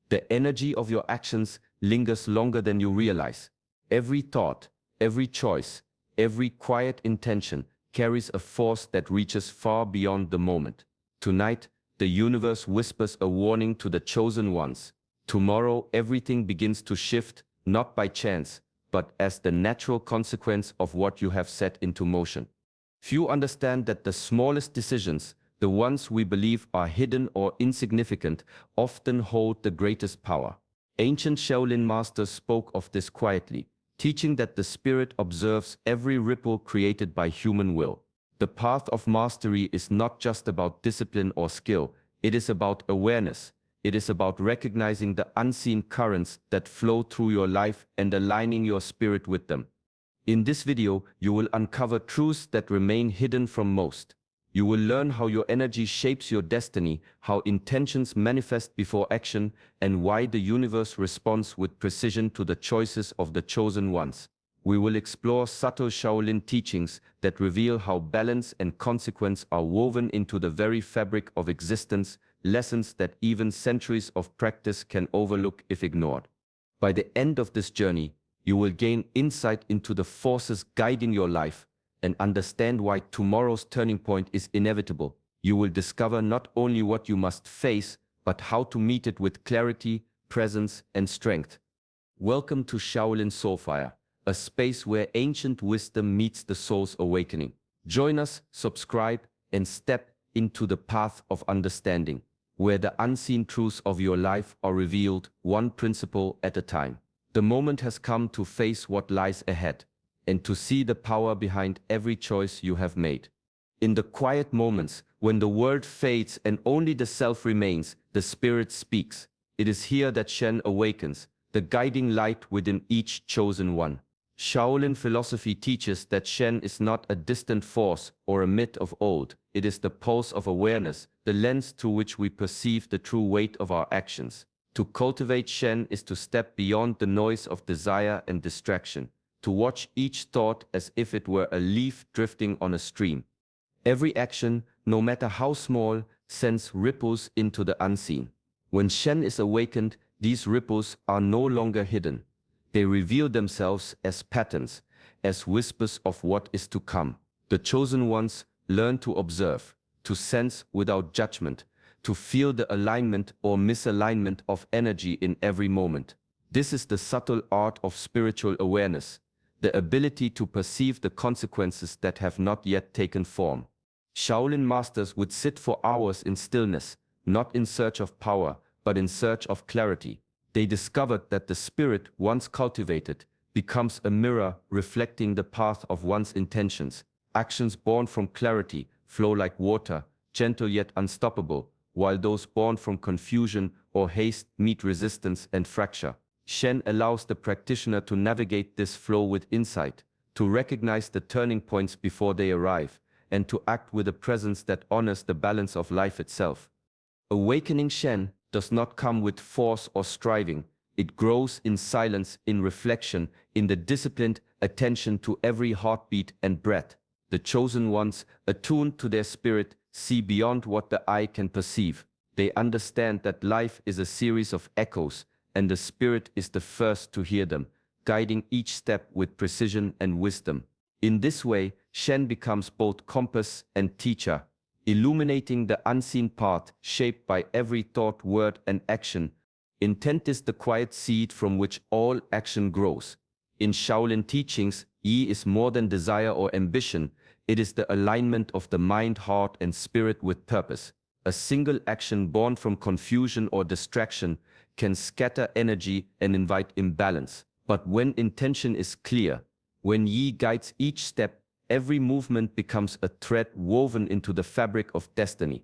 The energy of your actions lingers longer than you realize. Every thought, every choice, every quiet intention carries a force that reaches far beyond the moment. Tonight, the universe whispers a warning to the chosen ones. Tomorrow, everything begins to shift, not by chance, but as the natural consequence of what you have set into motion. Few understand that the smallest decisions, the ones we believe are hidden or insignificant, often hold the greatest power. Ancient Shaolin masters spoke of this quietly, teaching that the spirit observes every ripple created by human will. The path of mastery is not just about discipline or skill, it is about awareness. It is about recognizing the unseen currents that flow through your life and aligning your spirit with them. In this video, you will uncover truths that remain hidden from most. You will learn how your energy shapes your destiny, how intentions manifest before action, and why the universe responds with precision to the choices of the chosen ones. We will explore subtle Shaolin teachings that reveal how balance and consequence are woven into the very fabric of existence, lessons that even centuries of practice can overlook if ignored. By the end of this journey, you will gain insight into the forces guiding your life and understand why tomorrow's turning point is inevitable. You will discover not only what you must face, but how to meet it with clarity, presence, and strength. Welcome to Shaolin Soulfire, a space where ancient wisdom meets the soul's awakening. Join us, subscribe, and step into the path of understanding, where the unseen truths of your life are revealed one principle at a time. The moment has come to face what lies ahead, and to see the power behind every choice you have made. In the quiet moments, when the world fades and only the self remains, the spirit speaks. It is here that Shen awakens, the guiding light within each chosen one. Shaolin philosophy teaches that Shen is not a distant force or a myth of old. It is the pulse of awareness, the lens through which we perceive the true weight of our actions. To cultivate Shen is to step beyond the noise of desire and distraction, to watch each thought as if it were a leaf drifting on a stream. Every action, no matter how small, sends ripples into the unseen. When Shen is awakened, these ripples are no longer hidden. They reveal themselves as patterns, as whispers of what is to come. The chosen ones learn to observe, to sense without judgment, to feel the alignment or misalignment of energy in every moment. This is the subtle art of spiritual awareness, the ability to perceive the consequences that have not yet taken form. Shaolin masters would sit for hours in stillness, not in search of power, but in search of clarity. They discovered that the spirit, once cultivated, becomes a mirror reflecting the path of one's intentions. Actions born from clarity flow like water, gentle yet unstoppable, while those born from confusion or haste meet resistance and fracture. Shen allows the practitioner to navigate this flow with insight, to recognize the turning points before they arrive, and to act with a presence that honors the balance of life itself. Awakening Shen does not come with force or striving. It grows in silence, in reflection, in the disciplined attention to every heartbeat and breath. The chosen ones, attuned to their spirit, see beyond what the eye can perceive. They understand that life is a series of echoes, and the spirit is the first to hear them, guiding each step with precision and wisdom. In this way, Shen becomes both compass and teacher, illuminating the unseen path shaped by every thought, word, and action. Intent is the quiet seed from which all action grows. In Shaolin teachings, Yi is more than desire or ambition. It is the alignment of the mind, heart, and spirit with purpose. A single action born from confusion or distraction can scatter energy and invite imbalance. But when intention is clear, when Yi guides each step, every movement becomes a thread woven into the fabric of destiny.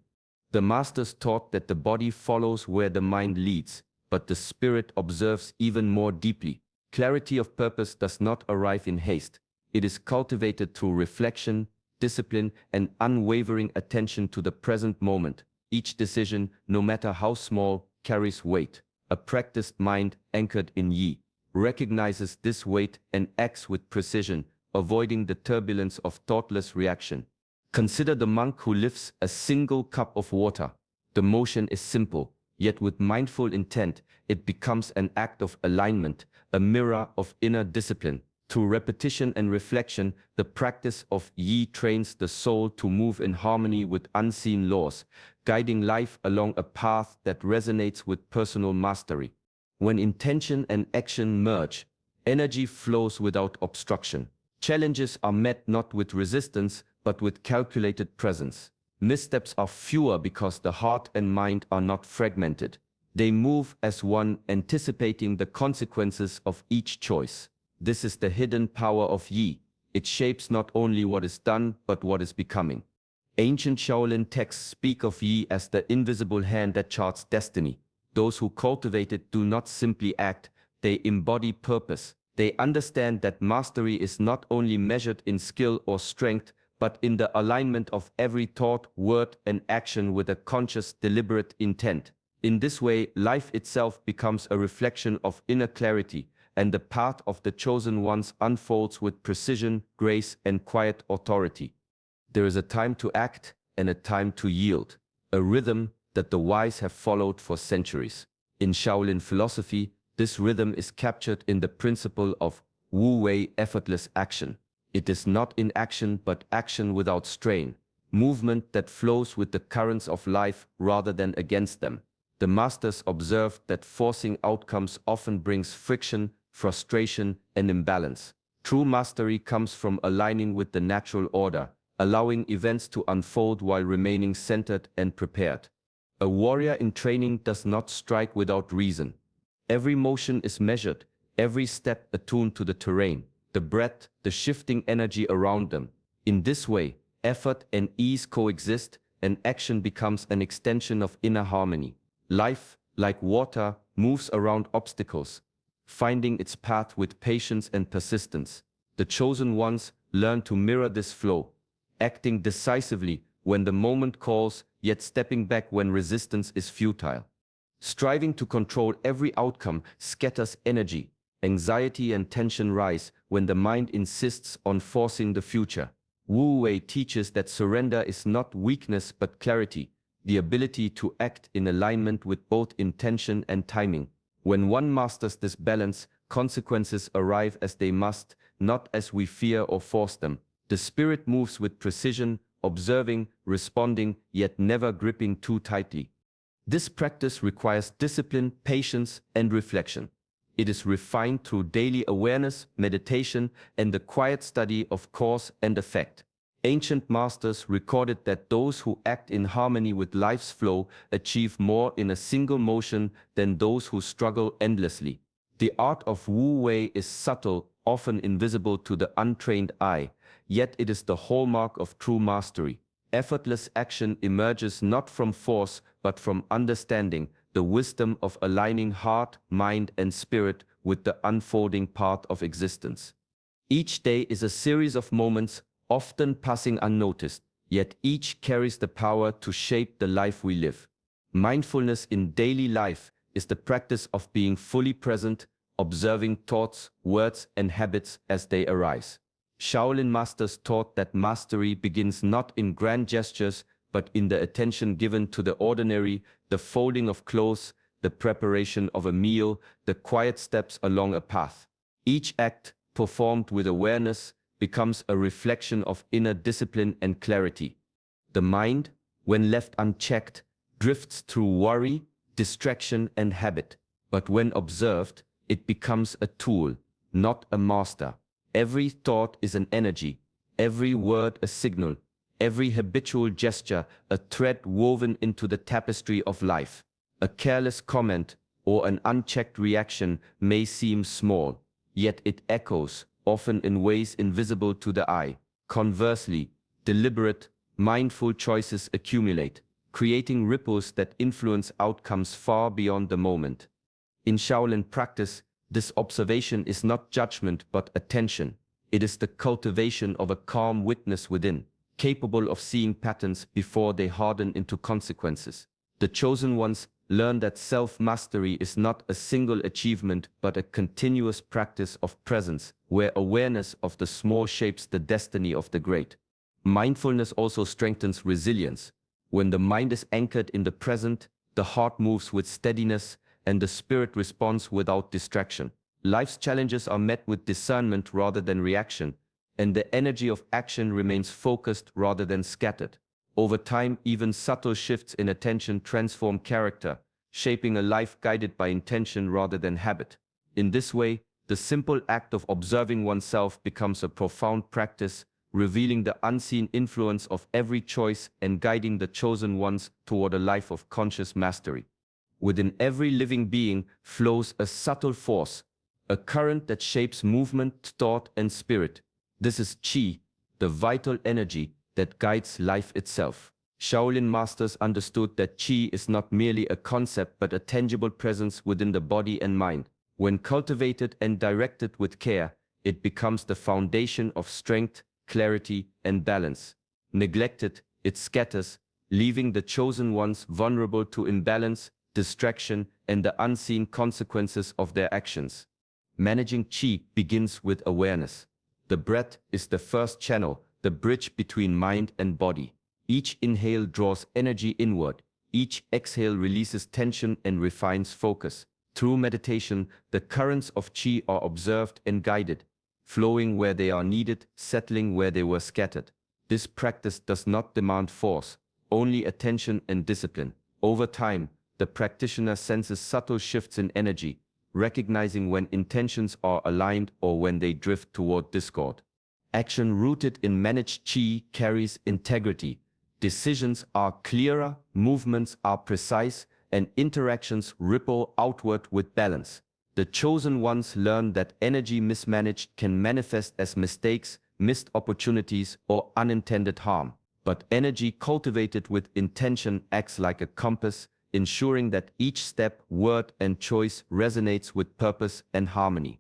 The masters taught that the body follows where the mind leads, but the spirit observes even more deeply. Clarity of purpose does not arrive in haste. It is cultivated through reflection, discipline, and unwavering attention to the present moment. Each decision, no matter how small, carries weight. A practiced mind anchored in Yi recognizes this weight and acts with precision, avoiding the turbulence of thoughtless reaction. Consider the monk who lifts a single cup of water. The motion is simple, Yet with mindful intent, it becomes an act of alignment, a mirror of inner discipline. Through repetition and reflection, the practice of Yi trains the soul to move in harmony with unseen laws, guiding life along a path that resonates with personal mastery. When intention and action merge, energy flows without obstruction. Challenges are met not with resistance, but with calculated presence. Missteps are fewer because the heart and mind are not fragmented. They move as one, anticipating the consequences of each choice. This is the hidden power of Yi. It shapes not only what is done, but what is becoming. Ancient Shaolin texts speak of Yi as the invisible hand that charts destiny. Those who cultivate it do not simply act, they embody purpose. They understand that mastery is not only measured in skill or strength, but in the alignment of every thought, word, and action with a conscious, deliberate intent. In this way, life itself becomes a reflection of inner clarity, and the path of the chosen ones unfolds with precision, grace, and quiet authority. There is a time to act and a time to yield, a rhythm that the wise have followed for centuries. In Shaolin philosophy, this rhythm is captured in the principle of Wu Wei, effortless action. It is not inaction but action without strain, movement that flows with the currents of life rather than against them. The masters observed that forcing outcomes often brings friction, frustration, and imbalance. True mastery comes from aligning with the natural order, allowing events to unfold while remaining centered and prepared. A warrior in training does not strike without reason. Every motion is measured, every step attuned to the terrain, the breath, the shifting energy around them. In this way, effort and ease coexist, and action becomes an extension of inner harmony. Life, like water, moves around obstacles, finding its path with patience and persistence. The chosen ones learn to mirror this flow, acting decisively when the moment calls, yet stepping back when resistance is futile. Striving to control every outcome scatters energy. Anxiety and tension rise when the mind insists on forcing the future. Wu Wei teaches that surrender is not weakness but clarity, the ability to act in alignment with both intention and timing. When one masters this balance, consequences arrive as they must, not as we fear or force them. The spirit moves with precision, observing, responding, yet never gripping too tightly. This practice requires discipline, patience, and reflection. It is refined through daily awareness, meditation, and the quiet study of cause and effect. Ancient masters recorded that those who act in harmony with life's flow achieve more in a single motion than those who struggle endlessly. The art of Wu Wei is subtle, often invisible to the untrained eye, yet it is the hallmark of true mastery. Effortless action emerges not from force, but from understanding, the wisdom of aligning heart, mind, and spirit with the unfolding path of existence. Each day is a series of moments, often passing unnoticed, yet each carries the power to shape the life we live. Mindfulness in daily life is the practice of being fully present, observing thoughts, words, and habits as they arise. Shaolin masters taught that mastery begins not in grand gestures, but in the attention given to the ordinary, the folding of clothes, the preparation of a meal, the quiet steps along a path. Each act, performed with awareness, becomes a reflection of inner discipline and clarity. The mind, when left unchecked, drifts through worry, distraction, and habit. But when observed, it becomes a tool, not a master. Every thought is an energy, every word a signal, every habitual gesture a thread woven into the tapestry of life. A careless comment or an unchecked reaction may seem small, yet it echoes, often in ways invisible to the eye. Conversely, deliberate, mindful choices accumulate, creating ripples that influence outcomes far beyond the moment. In Shaolin practice, this observation is not judgment but attention. It is the cultivation of a calm witness within, capable of seeing patterns before they harden into consequences. The chosen ones learn that self-mastery is not a single achievement but a continuous practice of presence, where awareness of the small shapes the destiny of the great. Mindfulness also strengthens resilience. When the mind is anchored in the present, the heart moves with steadiness, and the spirit responds without distraction. Life's challenges are met with discernment rather than reaction, and the energy of action remains focused rather than scattered. Over time, even subtle shifts in attention transform character, shaping a life guided by intention rather than habit. In this way, the simple act of observing oneself becomes a profound practice, revealing the unseen influence of every choice and guiding the chosen ones toward a life of conscious mastery. Within every living being flows a subtle force, a current that shapes movement, thought, and spirit. This is Qi, the vital energy that guides life itself. Shaolin masters understood that Qi is not merely a concept but a tangible presence within the body and mind. When cultivated and directed with care, it becomes the foundation of strength, clarity, and balance. Neglected, it scatters, leaving the chosen ones vulnerable to imbalance, distraction, and the unseen consequences of their actions. Managing Qi begins with awareness. The breath is the first channel, the bridge between mind and body. Each inhale draws energy inward. Each exhale releases tension and refines focus. Through meditation, the currents of Qi are observed and guided, flowing where they are needed, settling where they were scattered. This practice does not demand force, only attention and discipline. Over time, the practitioner senses subtle shifts in energy, recognizing when intentions are aligned or when they drift toward discord. Action rooted in managed Qi carries integrity. Decisions are clearer, movements are precise, and interactions ripple outward with balance. The chosen ones learn that energy mismanaged can manifest as mistakes, missed opportunities, or unintended harm. But energy cultivated with intention acts like a compass, ensuring that each step, word, and choice resonates with purpose and harmony.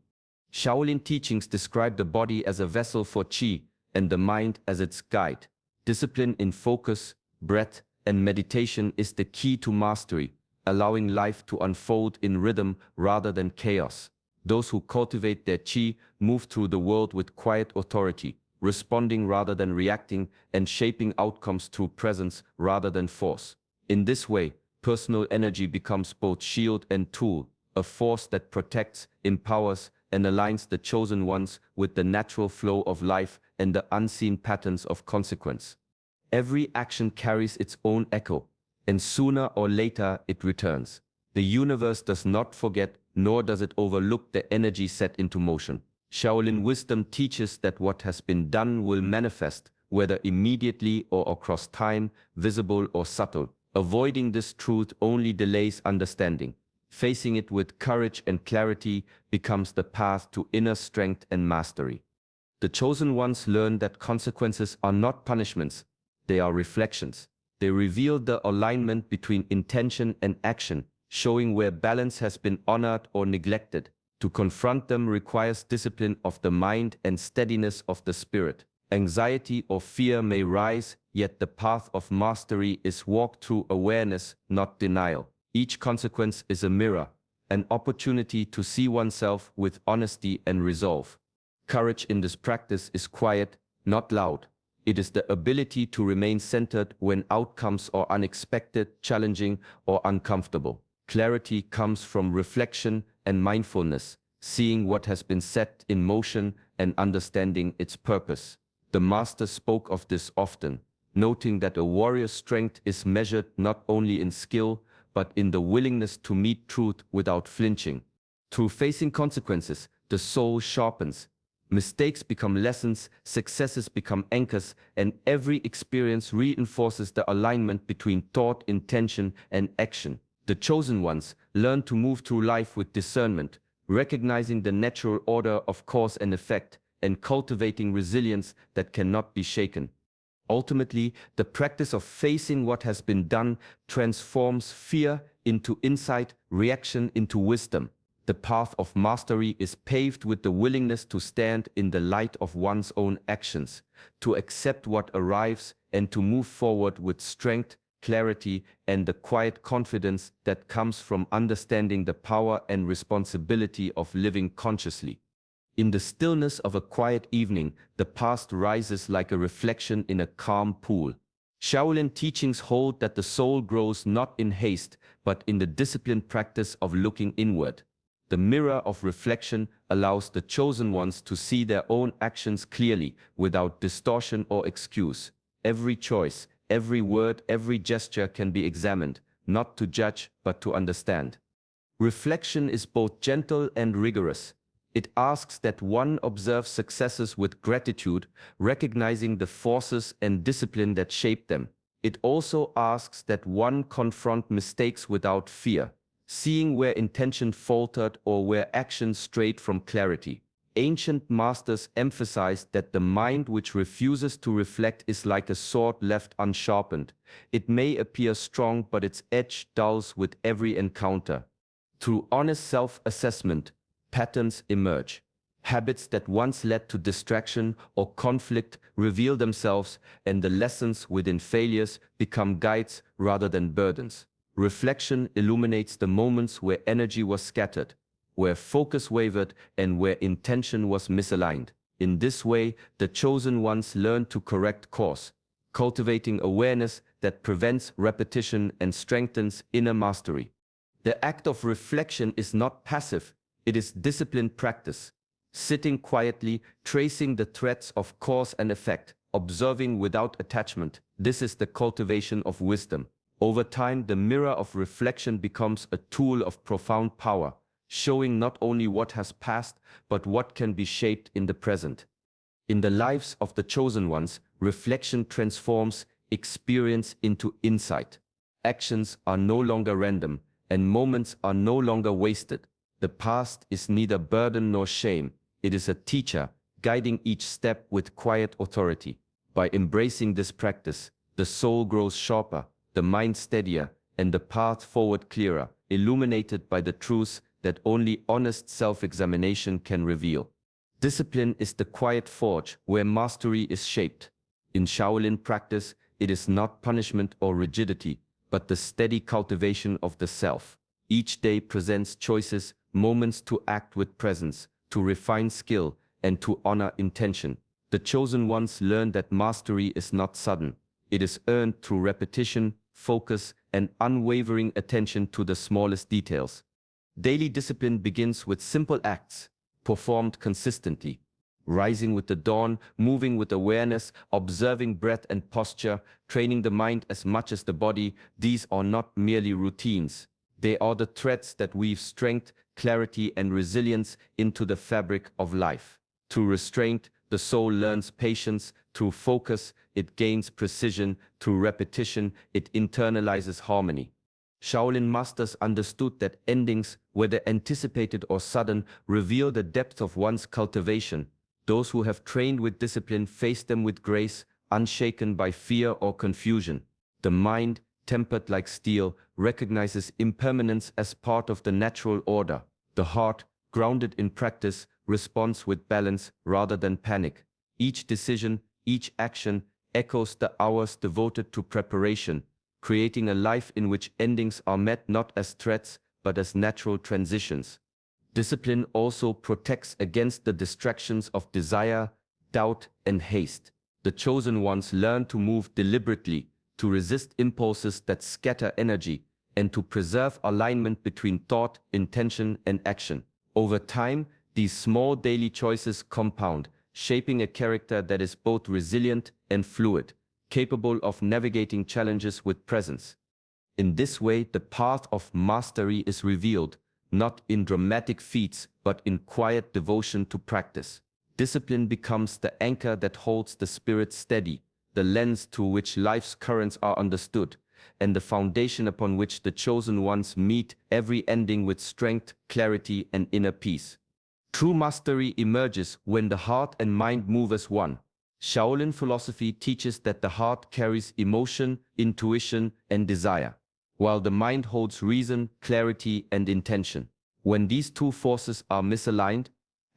Shaolin teachings describe the body as a vessel for Qi and the mind as its guide. Discipline in focus, breath, and meditation is the key to mastery, allowing life to unfold in rhythm rather than chaos. Those who cultivate their Qi move through the world with quiet authority, responding rather than reacting and shaping outcomes through presence rather than force. In this way, personal energy becomes both shield and tool, a force that protects, empowers, and aligns the chosen ones with the natural flow of life and the unseen patterns of consequence. Every action carries its own echo, and sooner or later it returns. The universe does not forget, nor does it overlook the energy set into motion. Shaolin wisdom teaches that what has been done will manifest, whether immediately or across time, visible or subtle. Avoiding this truth only delays understanding. Facing it with courage and clarity becomes the path to inner strength and mastery. The chosen ones learn that consequences are not punishments, they are reflections. They reveal the alignment between intention and action, showing where balance has been honored or neglected. To confront them requires discipline of the mind and steadiness of the spirit. Anxiety or fear may rise, yet the path of mastery is walked through awareness, not denial. Each consequence is a mirror, an opportunity to see oneself with honesty and resolve. Courage in this practice is quiet, not loud. It is the ability to remain centered when outcomes are unexpected, challenging, or uncomfortable. Clarity comes from reflection and mindfulness, seeing what has been set in motion and understanding its purpose. The master spoke of this often, noting that a warrior's strength is measured not only in skill, but in the willingness to meet truth without flinching. Through facing consequences, the soul sharpens. Mistakes become lessons, successes become anchors, and every experience reinforces the alignment between thought, intention, and action. The chosen ones learn to move through life with discernment, recognizing the natural order of cause and effect, and cultivating resilience that cannot be shaken. Ultimately, the practice of facing what has been done transforms fear into insight, reaction into wisdom. The path of mastery is paved with the willingness to stand in the light of one's own actions, to accept what arrives, and to move forward with strength, clarity, and the quiet confidence that comes from understanding the power and responsibility of living consciously. In the stillness of a quiet evening, the past rises like a reflection in a calm pool. Shaolin teachings hold that the soul grows not in haste, but in the disciplined practice of looking inward. The mirror of reflection allows the chosen ones to see their own actions clearly, without distortion or excuse. Every choice, every word, every gesture can be examined, not to judge, but to understand. Reflection is both gentle and rigorous. It asks that one observe successes with gratitude, recognizing the forces and discipline that shape them. It also asks that one confront mistakes without fear, seeing where intention faltered or where action strayed from clarity. Ancient masters emphasized that the mind which refuses to reflect is like a sword left unsharpened. It may appear strong, but its edge dulls with every encounter. Through honest self-assessment, patterns emerge. Habits that once led to distraction or conflict reveal themselves, and the lessons within failures become guides rather than burdens. Reflection illuminates the moments where energy was scattered, where focus wavered, and where intention was misaligned. In this way, the chosen ones learn to correct course, cultivating awareness that prevents repetition and strengthens inner mastery. The act of reflection is not passive, it is disciplined practice. Sitting quietly, tracing the threads of cause and effect, observing without attachment, this is the cultivation of wisdom. Over time, the mirror of reflection becomes a tool of profound power, showing not only what has passed, but what can be shaped in the present. In the lives of the chosen ones, reflection transforms experience into insight. Actions are no longer random, and moments are no longer wasted. The past is neither burden nor shame. It is a teacher, guiding each step with quiet authority. By embracing this practice, the soul grows sharper, the mind steadier, and the path forward clearer, illuminated by the truths that only honest self-examination can reveal. Discipline is the quiet forge where mastery is shaped. In Shaolin practice, it is not punishment or rigidity, but the steady cultivation of the self. Each day presents choices, moments to act with presence, to refine skill, and to honor intention. The chosen ones learn that mastery is not sudden. It is earned through repetition, focus, and unwavering attention to the smallest details. Daily discipline begins with simple acts, performed consistently. Rising with the dawn, moving with awareness, observing breath and posture, training the mind as much as the body, these are not merely routines. They are the threads that weave strength, clarity, and resilience into the fabric of life. Through restraint, the soul learns patience. Through focus, it gains precision. Through repetition, it internalizes harmony. Shaolin masters understood that endings, whether anticipated or sudden, reveal the depth of one's cultivation. Those who have trained with discipline face them with grace, unshaken by fear or confusion. The mind, tempered like steel, recognizes impermanence as part of the natural order. The heart, grounded in practice, responds with balance rather than panic. Each decision, each action, echoes the hours devoted to preparation, creating a life in which endings are met not as threats, but as natural transitions. Discipline also protects against the distractions of desire, doubt, and haste. The chosen ones learn to move deliberately, to resist impulses that scatter energy, and to preserve alignment between thought, intention, and action. Over time, these small daily choices compound, shaping a character that is both resilient and fluid, capable of navigating challenges with presence. In this way, the path of mastery is revealed, not in dramatic feats, but in quiet devotion to practice. Discipline becomes the anchor that holds the spirit steady, the lens through which life's currents are understood, and the foundation upon which the chosen ones meet every ending with strength, clarity, and inner peace. True mastery emerges when the heart and mind move as one. Shaolin philosophy teaches that the heart carries emotion, intuition, and desire, while the mind holds reason, clarity, and intention. When these two forces are misaligned,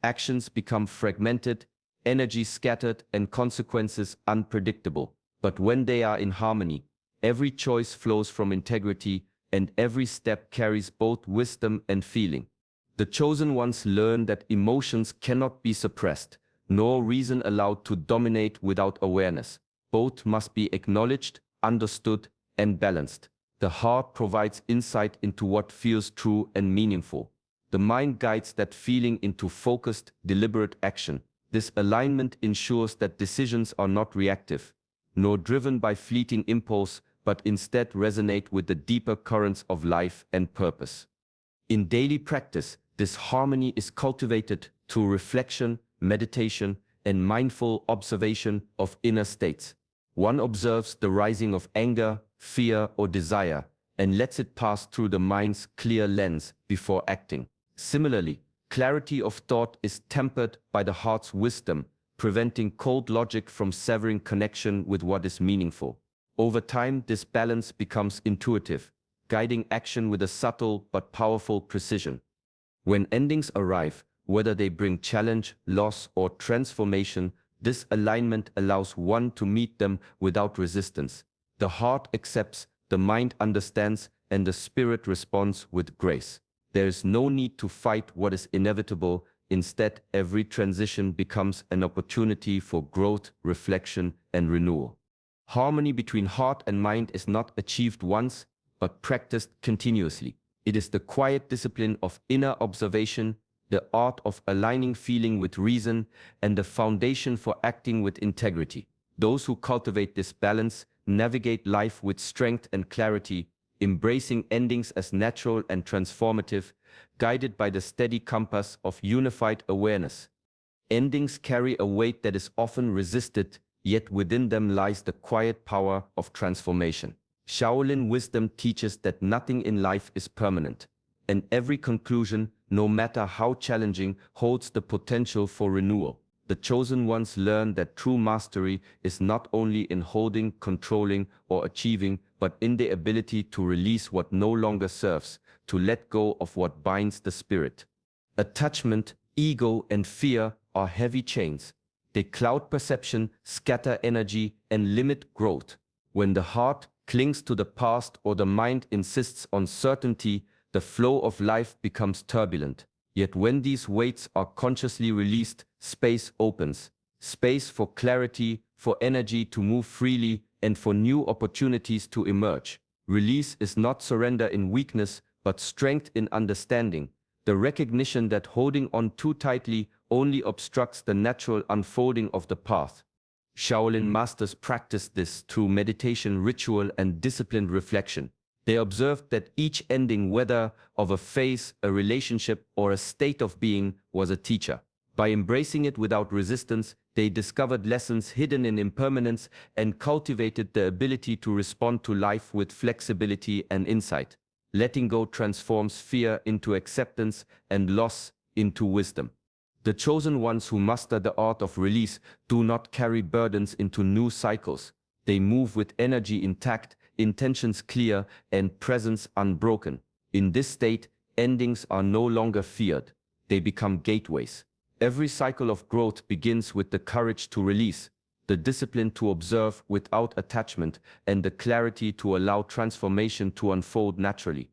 actions become fragmented, energy scattered, and consequences unpredictable. But when they are in harmony, every choice flows from integrity, and every step carries both wisdom and feeling. The chosen ones learn that emotions cannot be suppressed, nor reason allowed to dominate without awareness. Both must be acknowledged, understood, and balanced. The heart provides insight into what feels true and meaningful. The mind guides that feeling into focused, deliberate action. This alignment ensures that decisions are not reactive, nor driven by fleeting impulse, but instead resonate with the deeper currents of life and purpose. In daily practice, this harmony is cultivated through reflection, meditation, and mindful observation of inner states. One observes the rising of anger, fear, or desire, and lets it pass through the mind's clear lens before acting. Similarly, clarity of thought is tempered by the heart's wisdom, preventing cold logic from severing connection with what is meaningful. Over time, this balance becomes intuitive, guiding action with a subtle but powerful precision. When endings arrive, whether they bring challenge, loss, or transformation, this alignment allows one to meet them without resistance. The heart accepts, the mind understands, and the spirit responds with grace. There is no need to fight what is inevitable. Instead, every transition becomes an opportunity for growth, reflection, and renewal. Harmony between heart and mind is not achieved once, but practiced continuously. It is the quiet discipline of inner observation, the art of aligning feeling with reason, and the foundation for acting with integrity. Those who cultivate this balance navigate life with strength and clarity, embracing endings as natural and transformative, guided by the steady compass of unified awareness. Endings carry a weight that is often resisted, yet within them lies the quiet power of transformation. Shaolin wisdom teaches that nothing in life is permanent, and every conclusion, no matter how challenging, holds the potential for renewal. The chosen ones learn that true mastery is not only in holding, controlling, or achieving, but in the ability to release what no longer serves, to let go of what binds the spirit. Attachment, ego, and fear are heavy chains. They cloud perception, scatter energy, and limit growth. When the heart clings to the past or the mind insists on certainty, the flow of life becomes turbulent. Yet when these weights are consciously released, space opens. Space for clarity, for energy to move freely, and for new opportunities to emerge. Release is not surrender in weakness, but strength in understanding. The recognition that holding on too tightly only obstructs the natural unfolding of the path. Shaolin masters practice this through meditation, ritual, and disciplined reflection. They observed that each ending, whether of a phase, a relationship, or a state of being, was a teacher. By embracing it without resistance, they discovered lessons hidden in impermanence and cultivated the ability to respond to life with flexibility and insight. Letting go transforms fear into acceptance and loss into wisdom. The chosen ones who master the art of release do not carry burdens into new cycles. They move with energy intact, intentions clear, and presence unbroken. In this state, endings are no longer feared. They become gateways. Every cycle of growth begins with the courage to release, the discipline to observe without attachment, and the clarity to allow transformation to unfold naturally.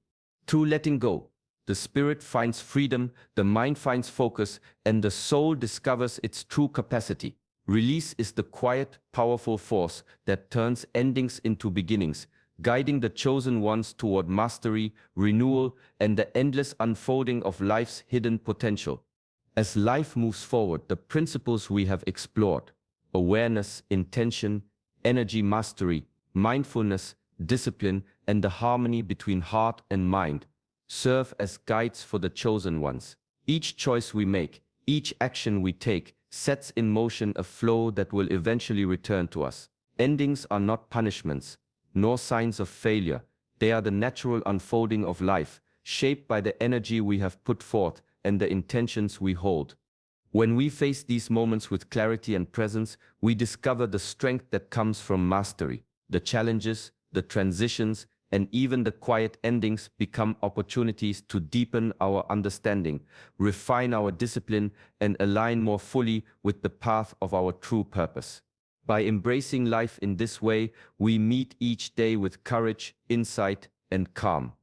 Through letting go, the spirit finds freedom, the mind finds focus, and the soul discovers its true capacity. Release is the quiet, powerful force that turns endings into beginnings, guiding the chosen ones toward mastery, renewal, and the endless unfolding of life's hidden potential. As life moves forward, the principles we have explored, awareness, intention, energy mastery, mindfulness, discipline, and the harmony between heart and mind, serve as guides for the chosen ones. Each choice we make, each action we take, sets in motion a flow that will eventually return to us. Endings are not punishments, nor signs of failure. They are the natural unfolding of life, shaped by the energy we have put forth and the intentions we hold. When we face these moments with clarity and presence, we discover the strength that comes from mastery. The challenges, the transitions, and even the quiet endings become opportunities to deepen our understanding, refine our discipline, and align more fully with the path of our true purpose. By embracing life in this way, we meet each day with courage, insight, and calm.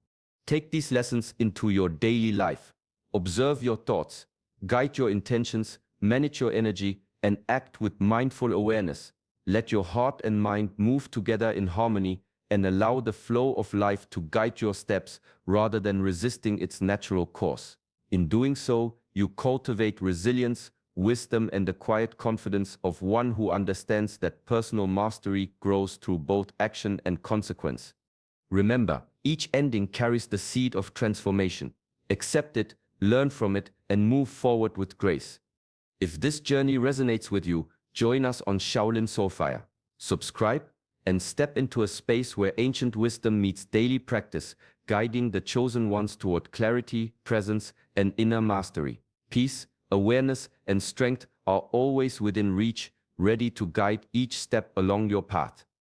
Take these lessons into your daily life. Observe your thoughts, guide your intentions, manage your energy, and act with mindful awareness. Let your heart and mind move together in harmony and allow the flow of life to guide your steps rather than resisting its natural course. In doing so, you cultivate resilience, wisdom, and the quiet confidence of one who understands that personal mastery grows through both action and consequence. Remember, each ending carries the seed of transformation. Accept it, learn from it, and move forward with grace. If this journey resonates with you, join us on Shaolin Soulfire. Subscribe and step into a space where ancient wisdom meets daily practice, guiding the chosen ones toward clarity, presence, and inner mastery. Peace, awareness, and strength are always within reach, ready to guide each step along your path.